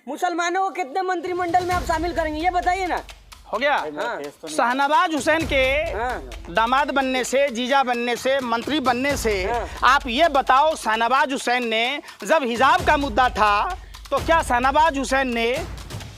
मुसलमानों को कितने मंत्रिमंडल में आप शामिल करेंगे ये बताइए ना। हो गया। शाहनवाज हुसैन के दामाद बनने से, जीजा बनने से, मंत्री बनने से आप ये बताओ, शाहनवाज हुसैन ने जब हिजाब का मुद्दा था तो क्या शाहनवाज हुसैन ने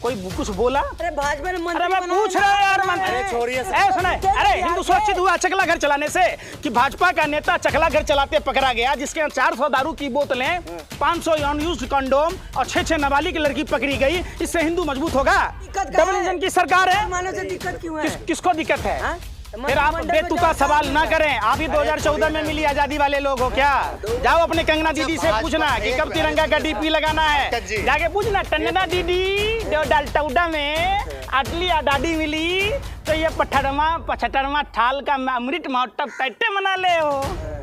कोई कुछ बोला? अरे भाजपा ने अरे मैं पूछ रहा हूँ यार मंत्री, सुना, अरे हिंदू शोषित हुआ चकला घर चलाने से कि भाजपा का नेता चकला घर चलाते पकड़ा गया, जिसके 400 दारू की बोतलें, 500 अनयूज्ड कंडोम और 6 नाबालिग लड़की पकड़ी गई, इससे हिंदू मजबूत होगा? डबल इंजन की सरकार है, मानो से दिक्कत क्यों है? किसको दिक्कत है? फिर आप बेतुका सवाल ना करें। आप ही 2014 में मिली आजादी वाले लोग हो क्या? जाओ अपने कंगना दीदी से पूछना कि कब तिरंगा का डीपी लगाना है, जाके पूछना टन्ना दीदी डालटौडा में अटली आजादी मिली तो ये पचहत्तरवां ठाल का अमृत महोत्सव कैसे मना ले हो,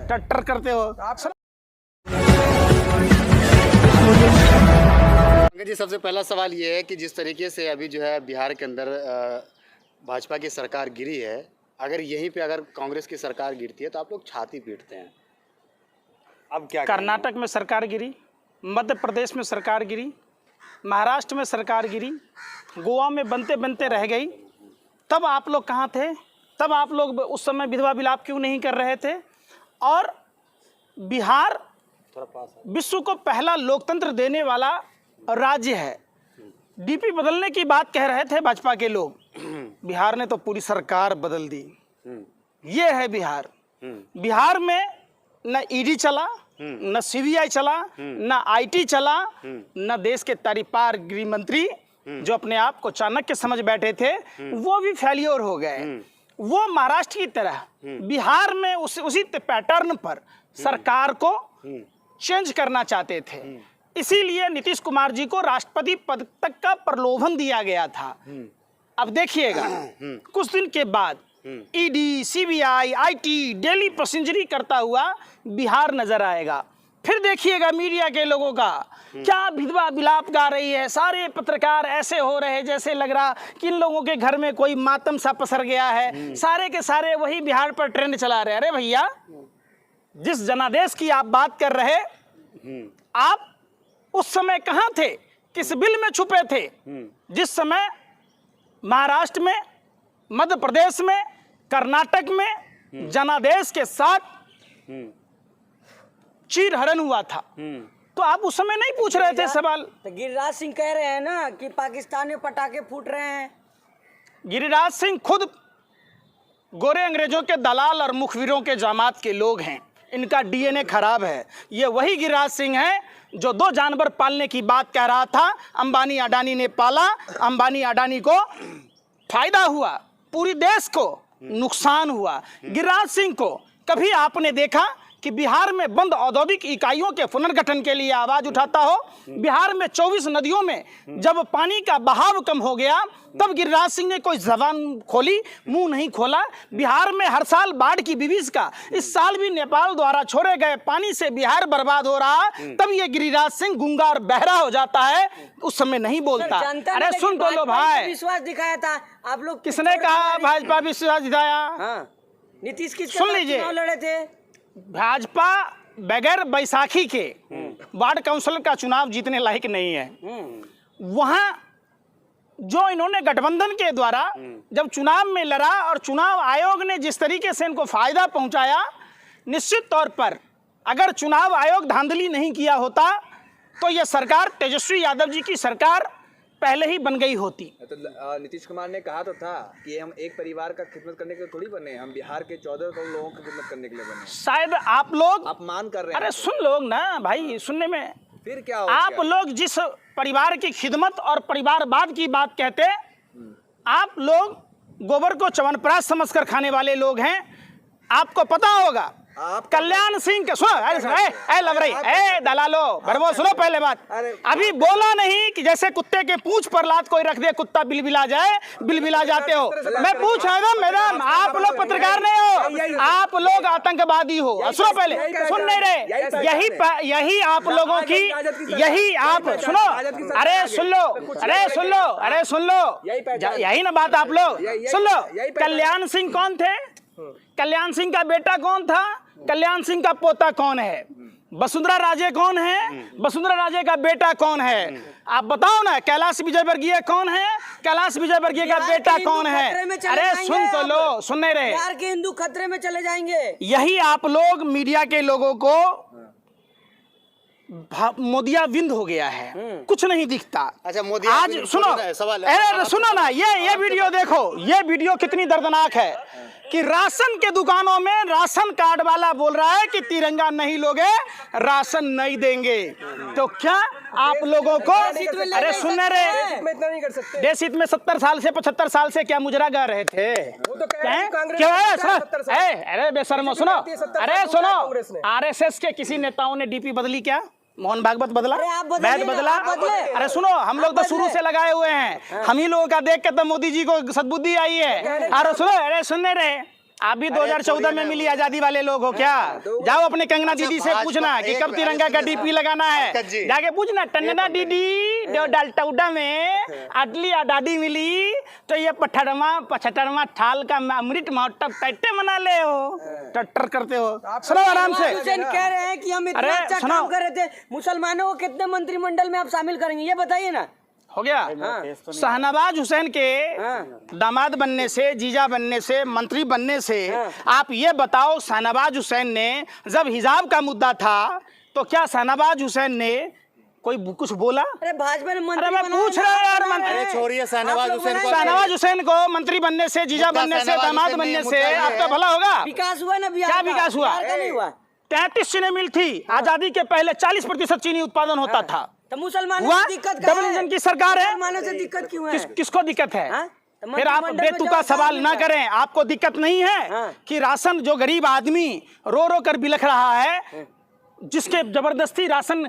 टट्टर करते हो जी। सबसे पहला सवाल ये है कि जिस तरीके से अभी जो है बिहार के अंदर भाजपा की सरकार गिरी है, अगर यहीं पे अगर कांग्रेस की सरकार गिरती है तो आप लोग छाती पीटते हैं, अब क्या? कर्नाटक में सरकार गिरी, मध्य प्रदेश में सरकार गिरी, महाराष्ट्र में सरकार गिरी, गोवा में बनते बनते रह गई, तब आप लोग कहाँ थे? तब आप लोग उस समय विधवा विलाप क्यों नहीं कर रहे थे? और बिहार विश्व को पहला लोकतंत्र देने वाला राज्य है, डीपी बदलने की बात कह रहे थे भाजपा के लोग, बिहार ने तो पूरी सरकार बदल दी। ये है बिहार। बिहार में न ईडी चला, न सीबीआई चला, न आईटी चला, न देश के तारीपार गृह मंत्री जो अपने आप को चाणक्य समझ बैठे थे वो भी फेलियर हो गए। वो महाराष्ट्र की तरह बिहार में उसी पैटर्न पर सरकार को चेंज करना चाहते थे, इसीलिए नीतीश कुमार जी को राष्ट्रपति पद तक का प्रलोभन दिया गया था। अब देखिएगा कुछ दिन के बाद ईडी, सीबीआई, आईटी डेली पैसेंजरी करता हुआ बिहार नजर आएगा। फिर देखिएगा मीडिया के लोगों का क्या विधवा विलाप गा रही है, सारे पत्रकार ऐसे हो रहे हैं जैसे लग रहा कि इन लोगों के घर में कोई मातम सा पसर गया है, सारे के सारे वही बिहार पर ट्रेंड चला रहे हैं। अरे भैया, जिस जनादेश की आप बात कर रहे, आप उस समय कहाँ थे? किस बिल में छुपे थे? जिस समय महाराष्ट्र में, मध्य प्रदेश में, कर्नाटक में जनादेश के साथ चीरहरण हुआ था, तो आप उस समय नहीं पूछ रहे थे सवाल? तो गिरिराज सिंह कह रहे हैं ना कि पाकिस्तान में पटाखे फूट रहे हैं। गिरिराज सिंह खुद गोरे अंग्रेजों के दलाल और मुखबिरों के जामात के लोग हैं, इनका डीएनए खराब है। ये वही गिरिराज सिंह है जो 2 जानवर पालने की बात कह रहा था, अंबानी अडानी ने पाला, अंबानी अडानी को फायदा हुआ, पूरी देश को नुकसान हुआ। गिरिराज सिंह को कभी आपने देखा कि बिहार में बंद औद्योगिक इकाइयों के पुनर्गठन के लिए आवाज उठाता हो? बिहार में 24 नदियों में जब पानी का बहाव कम हो गया तब गिरिराज सिंह ने कोई जबान खोली, मुंह नहीं खोला। बिहार में हर साल बाढ़ की विभीषिका, इस साल भी नेपाल द्वारा छोड़े गए पानी से बिहार बर्बाद हो रहा, तब ये गिरिराज सिंह गूंगा और बहरा हो जाता है, उस समय नहीं बोलता। अरे सुन तो लो भाई, विश्वास दिखाया था आप लोग। किसने कहा भाजपा विश्वास दिखाया? नीतीश किसके सुन साथ लीजिए, चुनाव लड़े थे? भाजपा बगैर बैसाखी के वार्ड काउंसिलर का चुनाव जीतने लायक नहीं है। वहां जो इन्होंने गठबंधन के द्वारा जब चुनाव में लड़ा और चुनाव आयोग ने जिस तरीके से इनको फायदा पहुंचाया, निश्चित तौर पर अगर चुनाव आयोग धांधली नहीं किया होता तो यह सरकार, तेजस्वी यादव जी की सरकार पहले ही बन गई होती। तो नीतीश कुमार ने कहा तो था कि हम एक परिवार का खिदमत करने के लिए थोड़ी बने, हम बिहार के 14 करोड़ लोगों की खिदमत करने के लिए बने। शायद आप लोग अपमान कर रहे हैं। अरे सुन लोग ना भाई, सुनने में फिर क्या हो? आप लोग जिस परिवार की खिदमत और परिवारवाद की बात कहते, आप लोग गोबर को च्यवनप्राश समझकर खाने वाले लोग हैं। आपको पता होगा कल्याण सिंह के, सुनो लग रही है दलालो बरबो, सुनो पहले बात, अभी बोला नहीं कि जैसे कुत्ते के पूंछ पर लात कोई रख दे कुत्ता बिलबिला जाए, बिलबिला जाते हो। मैं पूछ रहा हूँ मैडम, आप लोग पत्रकार नहीं हो, आप लोग आतंकवादी हो। सुनो पहले, सुन नहीं रहे, यही आप लोगों की, यही आप सुनो, अरे सुन लो, अरे सुन लो, अरे सुन लो, यही ना बात आप लोग सुन लो। कल्याण सिंह कौन थे? कल्याण सिंह का बेटा कौन था? कल्याण सिंह का पोता कौन है? वसुंधरा राजे कौन है, वसुंधरा राजे का बेटा कौन है, आप बताओ ना। कैलाश विजयवर्गीय कौन है, कैलाश विजयवर्गीय का बेटा कौन है। अरे सुन तो लो, सुन नहीं रहे। बिहार के हिंदू खतरे में चले जाएंगे। यही आप लोग मीडिया के लोगों को मोदिया विंद हो गया है, कुछ नहीं दिखता। अच्छा मोदी आज सुनो, सवाल अरे सुनो ना, ये वीडियो देखो, ये वीडियो कितनी दर्दनाक है कि राशन के दुकानों में राशन कार्ड वाला बोल रहा है कि तिरंगा नहीं लोगे राशन नहीं देंगे। तो क्या आप लोगों को, अरे सुनने रहे, में इतना नहीं कर सकते। देश हित में 70 साल से 75 साल से क्या मुजरा गा रहे थे। वो तो कह रहे हैं कांग्रेस क्यों है? ने सुनो, 70 साल। अरे बेशर्मो सुनो, 70 अरे साल सुनो, कांग्रेस ने। आरएसएस के किसी नेताओं ने डीपी बदली क्या? मोहन भागवत बदला, अरे आप बदलिए वैद ना, बदला। आप बदले। अरे सुनो, हम लोग तो शुरू से लगाए हुए हैं, हम ही लोगों का देख के तो मोदी जी को सद्बुद्धि आई है। अरे सुनो, अरे सुनने रहे, आप भी 2014 में मिली आजादी वाले लोग हो क्या? जाओ अपने कंगना दीदी से पूछना कि कब तिरंगा का डीपी लगाना है, जाके पूछना। टन्ना दीदी डालटौडा में अटली आजादी मिली तो ये 75वां ठाल का अमृत महोत्सव कैसे मना ले हो, टट्टर करते हो। सुनो आराम से। हुसैन कह रहे हैं कि हम इतना अरे अच्छा सुनो। काम कर रहे थे, मुसलमानों को कितने मंत्रिमंडल में आप शामिल करेंगे, ये बताइए ना। हो गया। शाहनवाज हुसैन के दामाद बनने से, जीजा बनने से, मंत्री बनने से, आप ये बताओ, शाहनवाज हुसैन ने जब हिजाब का मुद्दा था तो क्या शाहनवाज हुसैन ने कोई कुछ बोला? अरे भाजपा ने मंत्री अरे मैं पूछ रहा हूँ यार, अरे छोड़िए शाहनवाज हुसैन को। शाहनवाज हुसैन को मंत्री बनने से, जीजा बनने से, दामाद बनने से आपका भला होगा? विकास हुआ ना बिहार क्या का? विकास हुआ? बिहार का नहीं हुआ। 33 चीनी मिल थी, आजादी के पहले 40% चीनी उत्पादन होता था। तो मुसलमानों हुआ? से दिक्कत क्या डबल है? इंजन की सरकार है, मुसलमानों से दिक्कत क्यों है? किसको दिक्कत है? हाँ? तो फिर आप मंत्रिमंडल में बेतुका जाओ, सवाल ना मिलता है। करें। आपको दिक्कत नहीं है हाँ। कि राशन जो गरीब आदमी रो रो कर बिलख रहा है, जिसके जबरदस्ती राशन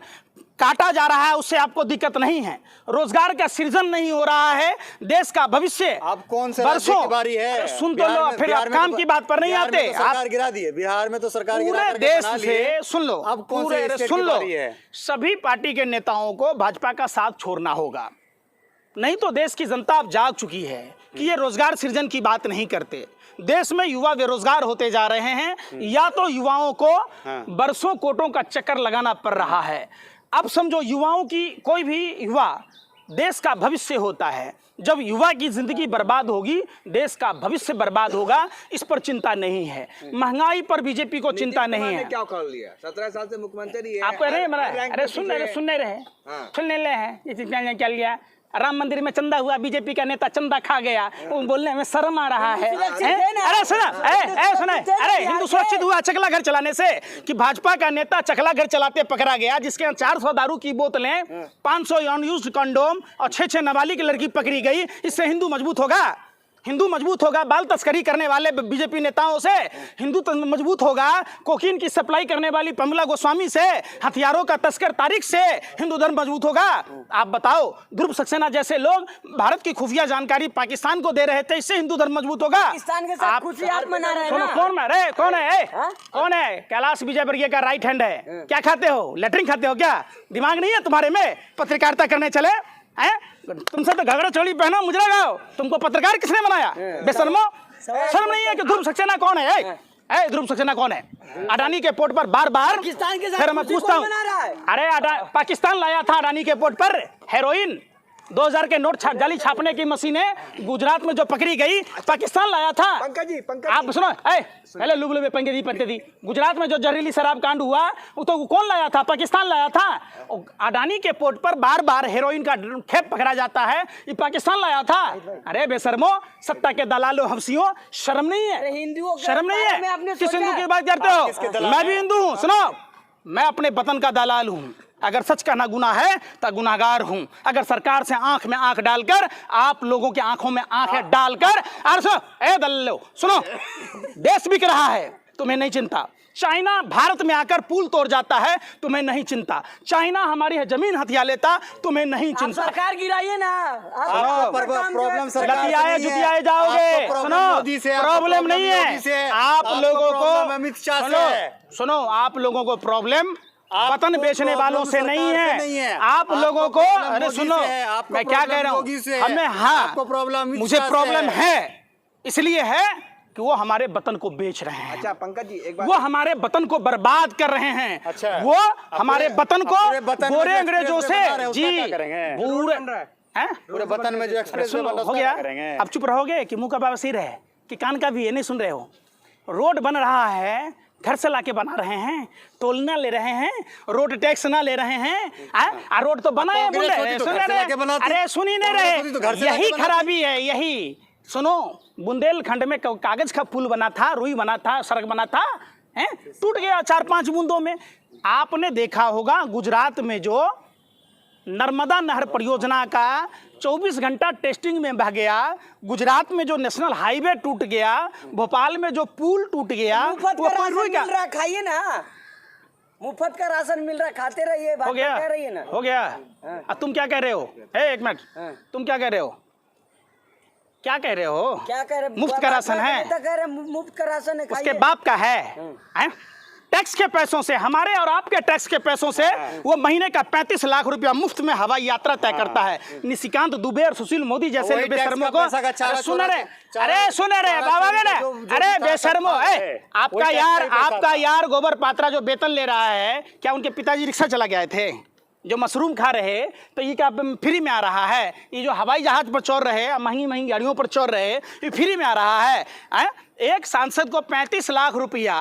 काटा जा रहा है, उससे आपको दिक्कत नहीं है। रोजगार का सृजन नहीं हो रहा है, देश का भविष्य अब कौन से राज्य की बारी है? सुन तो लो, फिर आप काम की बात पर नहीं आते। तो सरकार गिरा दी है, बिहार में तो सरकार गिरा पूरे करके देश बना ली से है। सुन लो, अब कौन पूरे से स्टेट सुन की लो, बारी है? सभी पार्टी के नेताओं को भाजपा का साथ छोड़ना होगा, नहीं तो देश की जनता अब जाग चुकी है कि ये रोजगार सृजन की बात नहीं करते। देश में युवा बेरोजगार होते जा रहे हैं, या तो युवाओं को बरसों कोटों का चक्कर लगाना पड़ रहा है। अब समझो, युवाओं की, कोई भी युवा देश का भविष्य होता है। जब युवा की जिंदगी बर्बाद होगी, देश का भविष्य बर्बाद होगा, इस पर चिंता नहीं है। महंगाई पर बीजेपी को चिंता नहीं है। क्या उखाड़ लिया? 17 साल से मुख्यमंत्री है। आपको अरे सुन रहे हैं, ये चीज क्या लिया? राम मंदिर में चंदा हुआ, बीजेपी का नेता चंदा खा गया, वो बोलने में शर्म आ रहा है। अरे सुना, अरे हिंदू सुरक्षित हुआ चकला घर चलाने से कि भाजपा का नेता चकला घर चलाते पकड़ा गया, जिसके 400 दारू की बोतलें, 500 अनयूज्ड कंडोम और 6 नाबालिग लड़की पकड़ी गई। इससे हिंदू मजबूत होगा? हिंदू मजबूत होगा बाल तस्करी करने वाले बीजेपी नेताओं से, हिंदू मजबूत होगा कोकीन की सप्लाई करने वाली पमला गोस्वामी से, हथियारों का तस्कर तारिक से हिंदू धर्म मजबूत होगा? आप बताओ, ध्रुव सक्सेना जैसे लोग भारत की खुफिया जानकारी पाकिस्तान को दे रहे थे, इससे हिंदू धर्म मजबूत होगा? पाकिस्तान के साथ खुशियात मना रहे हैं ना। कौन है? कैलाश विजयवर्गीय का राइट हैंड है। क्या खाते हो? लेटरिन खाते हो क्या? दिमाग नहीं है तुम्हारे में? पत्रकारिता करने चले हैं? तुमसे तो घगड़ा चोली पहनो, मुजरा गाओ। तुमको पत्रकार किसने बनाया? बेशर्मो, शर्म नहीं है कि ध्रुव सक्सेना कौन है? ध्रुव सक्सेना कौन है? अडानी के पोर्ट पर बार बार, पाकिस्तान के साथ फिर मैं पूछता हूँ, अरे पाकिस्तान लाया था अडानी के पोर्ट पर हेरोइन। 2000 के नोट जाली छापने की मशीनें गुजरात में जो पकड़ी गई, पाकिस्तान लाया था। पंकज जी आप सुनो, पहले लुगलो में पंकज दी, गुजरात में जो जहरीली शराब कांड हुआ, वो तो कौन लाया था? पाकिस्तान लाया था। अडानी के पोर्ट पर बार बार हेरोइन का खेप पकड़ा जाता है, ये पाकिस्तान लाया था। अरे बेशर्मो, सत्ता के दलालों, हंसियों, शर्म नहीं है? शर्म नहीं है? किस हिंदू की बात करते हो? मैं भी हिंदू हूँ। सुनो, मैं अपने वतन का दलाल हूँ। अगर सच का ना गुनाह है तो गुनाहगार हूं। अगर सरकार से आंख में आंख डालकर, आप लोगों की आंखों में आंखें डालकर, अरे दल्लो सुनो, देश बिक रहा है, तुम्हें नहीं चिंता। चाइना भारत में आकर पुल तोड़ जाता है, तुम्हें नहीं चिंता। चाइना हमारी जमीन हथिया लेता, तुम्हें नहीं चिंता। सरकार गिराइए ना, प्रॉब्लम जुटियाए जाओगे। सुनो, प्रॉब्लम नहीं है आप लोगों को। अमित शाह से सुनो, आप लोगों को प्रॉब्लम वतन बेचने वालों से नहीं है, आप लोगों को। अरे सुनो, मैं क्या कह रहा हूँ, हमें, हाँ, मुझे प्रॉब्लम है, इसलिए है कि वो हमारे वतन को बेच रहे हैं। अच्छा पंकज जी एक बात, वो हमारे वतन को बर्बाद कर रहे हैं। अच्छा। वो हमारे वतन को पूरे वतन में गोरे जो अंग्रेजों एक्सप्रेस से वे बना रहे हैं, उसका जी क्या करेंगे? पूरे बन रहा है। हैं? पूरे वतन में जो एक्सप्रेस वे सुनो, बना हो उसका गया। क्या करेंगे? अब चुप रहोगे कि मुंह का बवासीर है कि कान का भी है, नहीं सुन रहे हो? रोड बन रहा है, घर से लाके बना रहे हैं, टोल ना ले रहे हैं, रोड टैक्स ना ले रहे हैं। रोड तो बना है, बोल रहे तो सुन घर से लाके बनाती। अरे सुन ही नहीं कांग्रेस होती तो घर रहे। से लाके यही बनाती। खराबी है, यही सुनो। बुंदेलखंड में कागज का पुल बना था, रुई बना था, सड़क बना था, हैं? टूट गया 4-5 बूंदों में। आपने देखा होगा गुजरात में जो नर्मदा नहर परियोजना का 24 घंटा टेस्टिंग में बह गया, गुजरात में जो नेशनल हाईवे टूट गया, भोपाल में जो पुल टूट गया, मुफ्त वो का कोई राशन रुई मिल रहा है, खाइए ना। मुफ्त का राशन मिल रहा है, खाते रहिए। हो बात गया, कह रही है ना। हो गया। अब तुम क्या कह रहे हो? एक मिनट, तुम क्या कह रहे हो? क्या कह रहे हो? क्या कह रहे? मुफ्त का राशन है, कह रहे मुफ्त का राशन है, उसके खाइए। बाप का है, हैं? टैक्स के पैसों से, हमारे और आपके टैक्स के पैसों से वो महीने का 35 लाख रुपया मुफ्त में हवाई यात्रा तय करता है। निशिकांत दुबे और सुशील मोदी जैसे वही बेशर्मों टैक्स का पैसा का को चारा सुन रहे, चोरा- अरे सुन रहे चारा बाबा चोरी ने, जो अरे भी बेशर्मो, खाता है, आपका वही यार, टैक्स का ही पैसा आपका था। यार गोबर पात्रा जो वेतन ले रहा है, क्या उनके पिताजी रिक्शा चला गए थे? जो मशरूम खा रहे तो ये क्या फ्री में आ रहा है? ये जो हवाई जहाज पर चढ़ रहे, महंगी महंगी गाड़ियों पर चढ़ रहे, ये फ्री में आ रहा है? एक सांसद को 35 लाख रुपया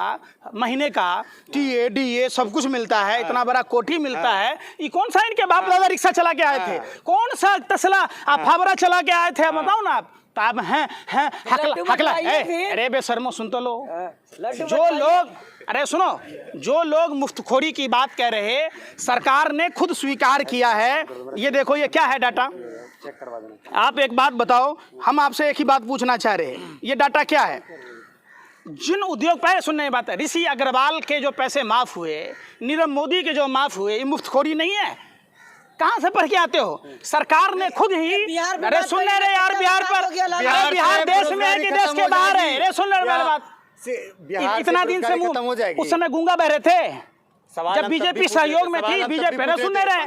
महीने का टीए डीए सब कुछ मिलता है, इतना बड़ा कोठी मिलता है। ये कौन सा इनके बाप दादा रिक्शा चला के आए थे? कौन सा तसला फावड़ा चला के आए थे? बताओ ना आप। तो आप हैं हकला। अरे बेशर्मो सुन तो लो। जो लोग, अरे सुनो, जो लोग मुफ्तखोरी की बात कह रहे, सरकार ने खुद स्वीकार किया है। ये देखो, ये क्या है डाटा? चेक करवा देना। आप एक बात बताओ, हम आपसे एक ही बात पूछना चाह रहे हैं, ये डाटा क्या है? जिन उद्योग पर सुनने बात है, ऋषि अग्रवाल के जो पैसे माफ हुए, नीरव मोदी के जो माफ हुए, ये मुफ्तखोरी नहीं है? कहाँ से पढ़ के आते हो? सरकार ने खुद ही, बिहार में अरे बात सुन करी रहे यार, बिहार पर, बिहार बिहार से देश में है कि देश के बाहर है? अरे सुन रहे मेरी बात, बिहार इतना दिन से खत्म हो जाएगी। उस समय गूंगा बह रहे थे सवाल जब हम तब भी बीजेपी पूछ रहे थे, सहयोग में सवाल थी, हम तब भी बीजेपी पूछ रहे सुन थे। नहीं रहे।